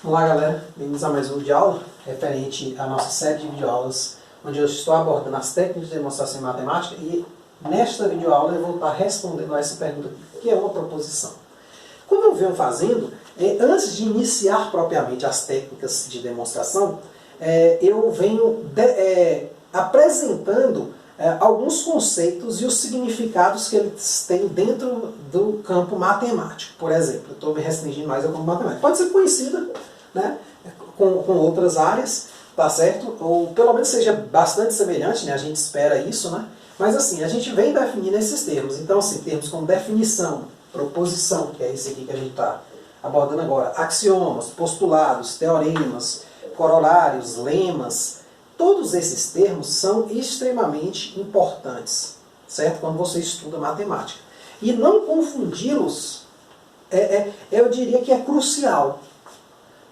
Olá galera, bem-vindos a mais um vídeo de aula referente à nossa série de videoaulas onde eu estou abordando as técnicas de demonstração em matemática e nesta videoaula eu vou estar respondendo a essa pergunta aqui, que é uma proposição. Como eu venho fazendo, antes de iniciar propriamente as técnicas de demonstração, eu venho apresentando alguns conceitos e os significados que eles têm dentro do campo matemático. Por exemplo, eu estou me restringindo mais ao campo matemático. Pode ser conhecida, né, com outras áreas, tá certo? Ou pelo menos seja bastante semelhante, né? A gente espera isso, né? Mas assim, a gente vem definindo esses termos. Então, assim, termos como definição, proposição, que é esse aqui que a gente está abordando agora, axiomas, postulados, teoremas, corolários, lemas, todos esses termos são extremamente importantes, certo? Quando você estuda matemática. E não confundi-los, eu diria que é crucial,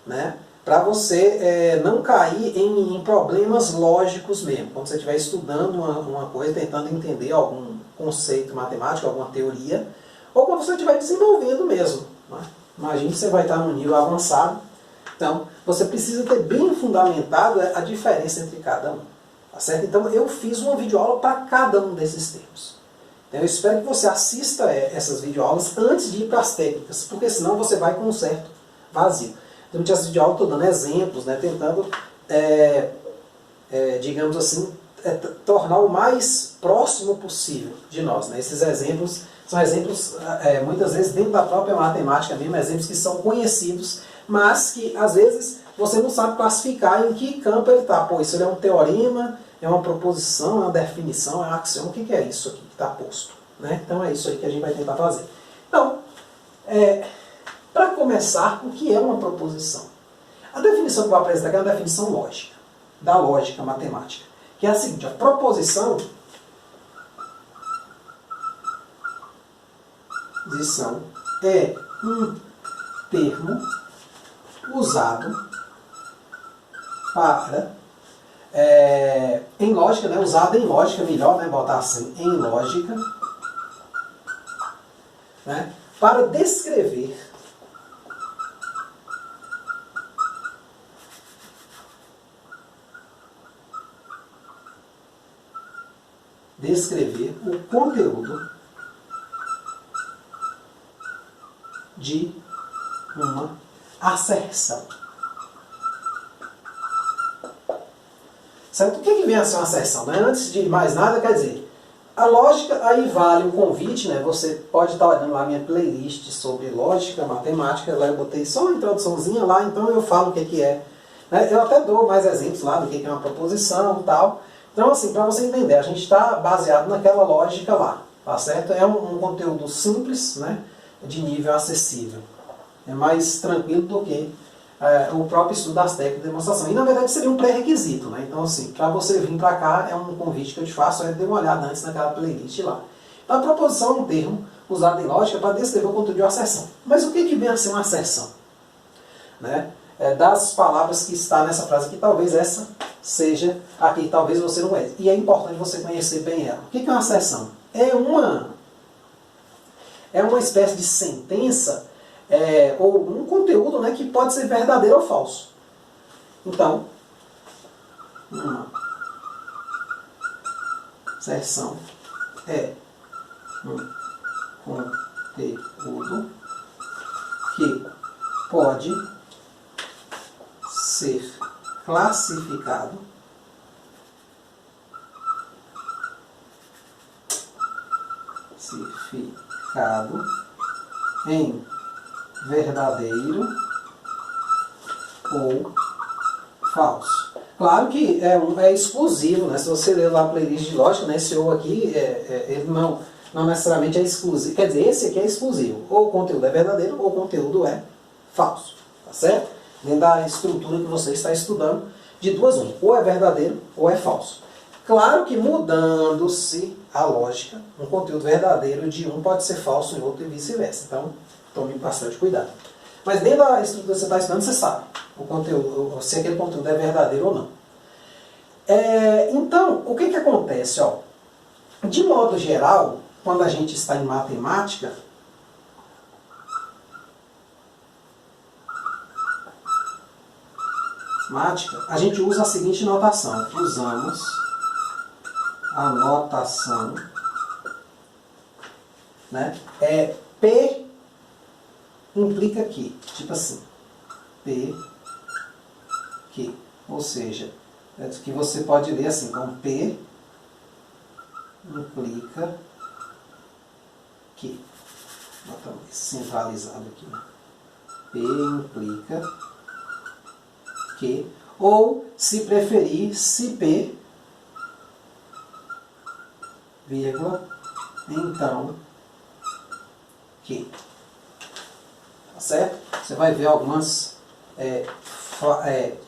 né? Para você não cair em problemas lógicos mesmo. Quando você estiver estudando uma coisa, tentando entender algum conceito matemático, alguma teoria, ou quando você estiver desenvolvendo mesmo, né? Imagine que você vai estar num nível avançado. Então, você precisa ter bem fundamentado a diferença entre cada um. Tá certo? Então, eu fiz uma videoaula para cada um desses termos. Então, eu espero que você assista essas videoaulas antes de ir para as técnicas, porque senão você vai com um certo vazio. Durante essa videoaula, estou dando exemplos, né, tentando, digamos assim, tornar o mais próximo possível de nós. Né? Esses exemplos são exemplos, muitas vezes, dentro da própria matemática mesmo, exemplos que são conhecidos, mas que, às vezes, você não sabe classificar em que campo ele está. Pô, isso é um teorema, é uma proposição, é uma definição, é um axioma. O que é isso aqui que está posto? Né? Então, é isso aí que a gente vai tentar fazer. Então, para começar, o que é uma proposição? A definição que eu vou apresentar aqui é uma definição lógica, da lógica matemática, que é a seguinte: a proposição é um termo usado para, em lógica, né, usado em lógica, melhor, né, botar assim, em lógica, né, para descrever o conteúdo de uma asserção. Certo? O que vem a ser uma asserção? Né? Antes de mais nada, quer dizer, a lógica, aí vale o convite, né? Você pode estar olhando lá minha playlist sobre lógica, matemática, lá eu botei só uma introduçãozinha lá, então eu falo o que é. Né? Eu até dou mais exemplos lá do que é uma proposição e tal. Então, assim, para você entender, a gente está baseado naquela lógica lá, tá certo? É um conteúdo simples, né, de nível acessível. É mais tranquilo do que o próprio estudo das técnicas de demonstração. E, na verdade, seria um pré-requisito, né? Então, assim, para você vir para cá, é um convite que eu te faço, dê uma olhada antes naquela playlist lá. Então, a proposição é um termo usado em lógica para descrever o conteúdo de uma asserção. Mas o que vem a ser uma asserção? Né? Das palavras que está nessa frase aqui, talvez essa seja a que talvez você não conheça. E é importante você conhecer bem ela. O que é uma asserção? É uma espécie de sentença ou um conteúdo, né, que pode ser verdadeiro ou falso. Então, uma asserção é um conteúdo que pode ser classificado em verdadeiro ou falso. Claro que é exclusivo, né? Se você ler lá a playlist de lógica, né, esse ou aqui, ele não necessariamente é exclusivo. Quer dizer, esse aqui é exclusivo. Ou o conteúdo é verdadeiro ou o conteúdo é falso. Tá certo? Dentro da estrutura que você está estudando, de duas uma. Ou é verdadeiro ou é falso. Claro que mudando-se a lógica, um conteúdo verdadeiro de um pode ser falso em outro e vice-versa. Então, tome bastante cuidado. Mas dentro da estrutura que você está estudando, você sabe o conteúdo, se aquele conteúdo é verdadeiro ou não. Então, o que acontece? Ó? De modo geral, quando a gente está em matemática, mática, a gente usa a seguinte notação. Usamos a notação, né? P implica que, tipo assim, P que, ou seja, que você pode ler assim, como P implica que, centralizado aqui, né? P implica que, ou se preferir, se P, vírgula, então que. Tá certo? Você vai ver algumas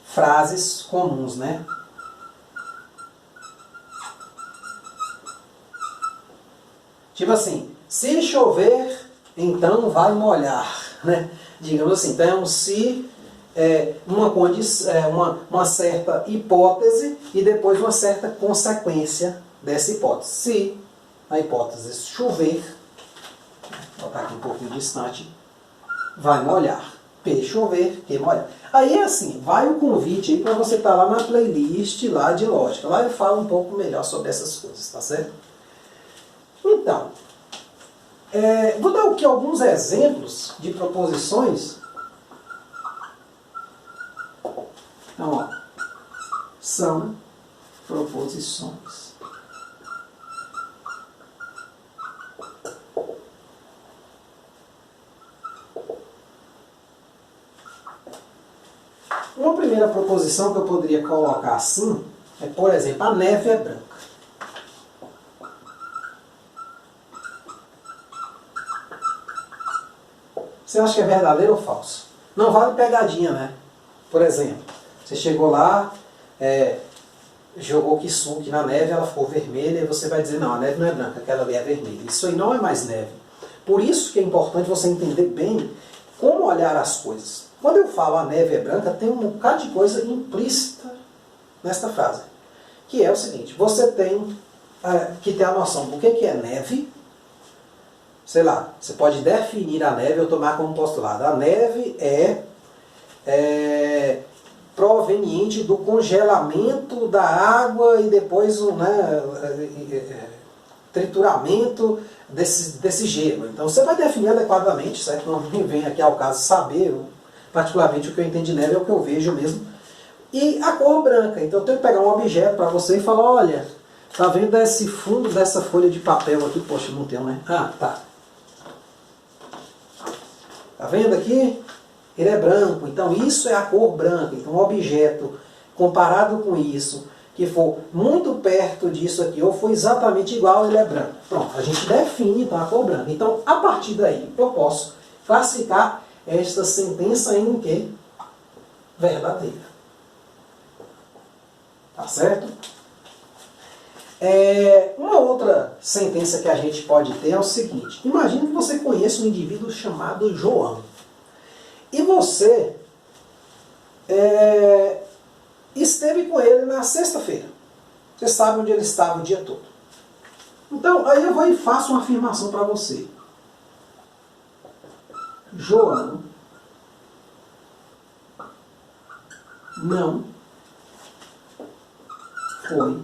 frases comuns, né? Tipo assim, se chover, então vai molhar, né? Digamos assim, então é um se, uma certa hipótese e depois uma certa consequência dessa hipótese. Se a hipótese chover, vou botar aqui um pouquinho distante, vai molhar. P chover, que molhar. Aí é assim, vai o convite aí para você estar lá na playlist lá de lógica. Lá eu falo um pouco melhor sobre essas coisas, tá certo? Então, vou dar aqui alguns exemplos de proposições. Então, ó, são proposições. Uma primeira proposição que eu poderia colocar assim é, por exemplo, a neve é branca. Você acha que é verdadeiro ou falso? Não vale pegadinha, né? Por exemplo, você chegou lá, jogou kisuke na neve, ela ficou vermelha, e você vai dizer, não, a neve não é branca, aquela ali é vermelha. Isso aí não é mais neve. Por isso que é importante você entender bem como olhar as coisas. Quando eu falo a neve é branca, tem um bocado de coisa implícita nesta frase. Que é o seguinte, você tem que ter a noção do que é neve. Sei lá, você pode definir a neve ou tomar como postulado. A neve é proveniente do congelamento da água e depois trituramento desse gelo. Então você vai definir adequadamente, certo? Não vem aqui ao caso saber, particularmente o que eu entendo de neve é o que eu vejo mesmo. E a cor branca. Então eu tenho que pegar um objeto para você e falar, olha, tá vendo esse fundo dessa folha de papel aqui? Poxa, não tem, né? Ah, tá. Tá vendo aqui? Ele é branco, então isso é a cor branca. Então um objeto comparado com isso, que for muito perto disso aqui, ou for exatamente igual, ele é branco. Pronto, a gente define então a cor branca. Então, a partir daí, eu posso classificar esta sentença em que? Verdadeira. Tá certo? Uma outra sentença que a gente pode ter é o seguinte. Imagine que você conheça um indivíduo chamado João. E você esteve com ele na sexta-feira. Você sabe onde ele estava o dia todo. Então, aí eu vou e faço uma afirmação para você. João não foi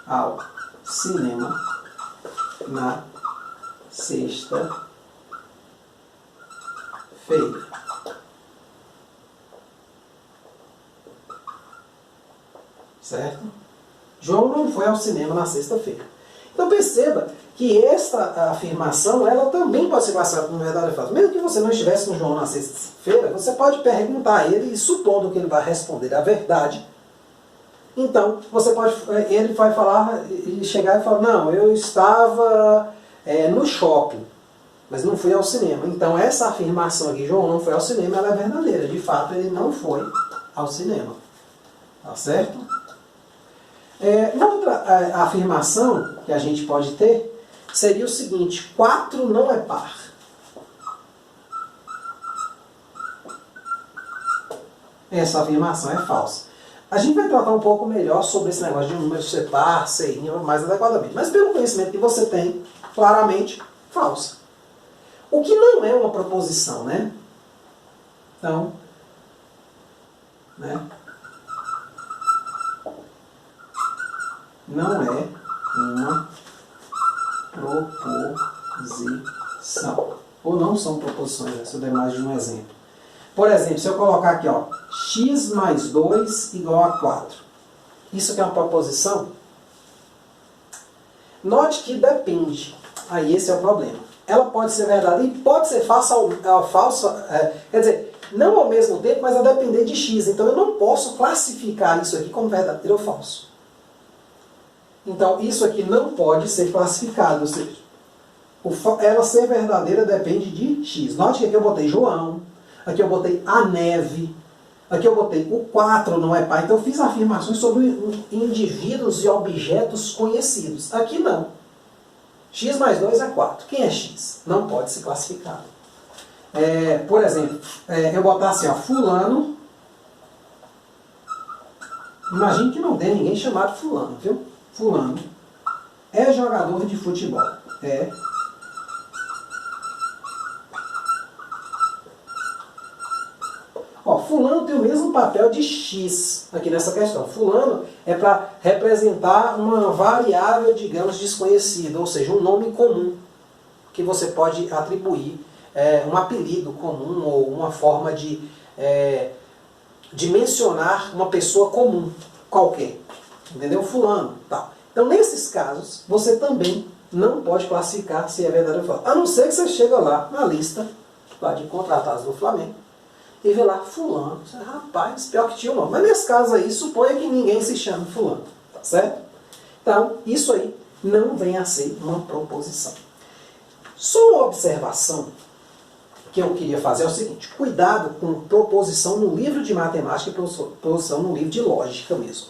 ao cinema na sexta-feira. Certo? João não foi ao cinema na sexta-feira. Então perceba que esta afirmação, ela também pode ser classificada como verdade ou falso. Mesmo que você não estivesse com João na sexta-feira, você pode perguntar a ele, e supondo que ele vai responder a verdade, então ele vai falar e chegar e falar, não, eu estava no shopping, mas não fui ao cinema. Então essa afirmação aqui, João não foi ao cinema, ela é verdadeira. De fato, ele não foi ao cinema. Tá certo? Uma outra afirmação que a gente pode ter seria o seguinte: 4 não é par. Essa afirmação é falsa. A gente vai tratar um pouco melhor sobre esse negócio de um número ser par, ser ímpar, mais adequadamente. Mas pelo conhecimento que você tem, claramente, falsa. O que não é uma proposição, né? Então, né? não é uma proposição. Ou não são proposições, né? Se eu der mais de um exemplo. Por exemplo, se eu colocar aqui, ó, x mais 2 igual a 4. Isso aqui é uma proposição? Note que depende. Aí esse é o problema. Ela pode ser verdadeira e pode ser falsa, quer dizer, não ao mesmo tempo, mas a depender de x. Então eu não posso classificar isso aqui como verdadeiro ou falso. Então isso aqui não pode ser classificado, ou seja, ela ser verdadeira depende de x. Note que aqui eu botei João, aqui eu botei a neve, aqui eu botei o 4 não é pai. Então eu fiz afirmações sobre indivíduos e objetos conhecidos. Aqui não. X mais 2 é 4. Quem é x? Não pode ser classificado. Por exemplo, eu botar assim, ó, fulano. Imagine que não tem ninguém chamado fulano, viu? Fulano é jogador de futebol. Ó, fulano tem o mesmo papel de x aqui nessa questão. Fulano é para representar uma variável, digamos, desconhecida, ou seja, um nome comum que você pode atribuir, um apelido comum ou uma forma de mencionar uma pessoa comum, qualquer. Entendeu? Fulano, tal. Então, nesses casos, você também não pode classificar se é verdade ou falso. A não ser que você chega lá na lista lá de contratados do Flamengo e vê lá fulano. Você, rapaz, pior que tinha o nome. Mas nesse caso aí, suponha que ninguém se chama fulano. Tá certo? Então, isso aí não vem a ser uma proposição. Só uma observação que eu queria fazer é o seguinte. Cuidado com proposição no livro de matemática e proposição no livro de lógica mesmo.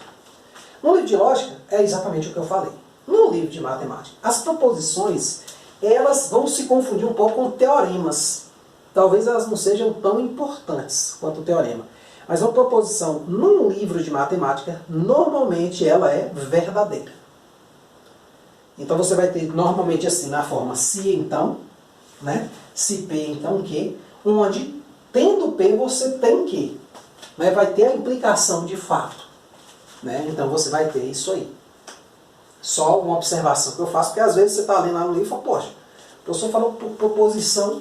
No livro de lógica, é exatamente o que eu falei. No livro de matemática, as proposições, elas vão se confundir um pouco com teoremas. Talvez elas não sejam tão importantes quanto o teorema. Mas uma proposição num livro de matemática, normalmente ela é verdadeira. Então você vai ter normalmente assim, na forma se então, né? Se P então que, onde tendo P você tem que. Né? Vai ter a implicação de fato. Né? Então você vai ter isso aí. Só uma observação que eu faço, porque às vezes você está lendo lá no livro e fala, poxa, o professor falou por proposição,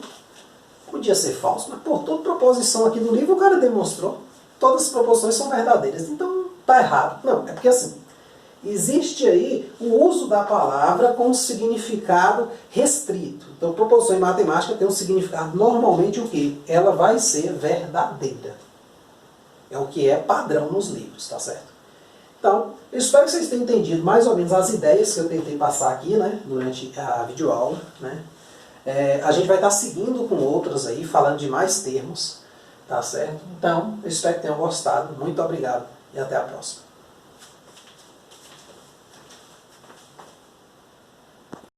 podia ser falso, mas por toda proposição aqui do livro o cara demonstrou, todas as proposições são verdadeiras, então está errado. Não, é porque assim, existe aí o uso da palavra com significado restrito. Então proposição em matemática tem um significado, normalmente o quê? Ela vai ser verdadeira. É o que é padrão nos livros, tá certo? Então, eu espero que vocês tenham entendido mais ou menos as ideias que eu tentei passar aqui, né, durante a videoaula. Né? A gente vai estar seguindo com outras aí, falando de mais termos, tá certo? Então, eu espero que tenham gostado. Muito obrigado e até a próxima.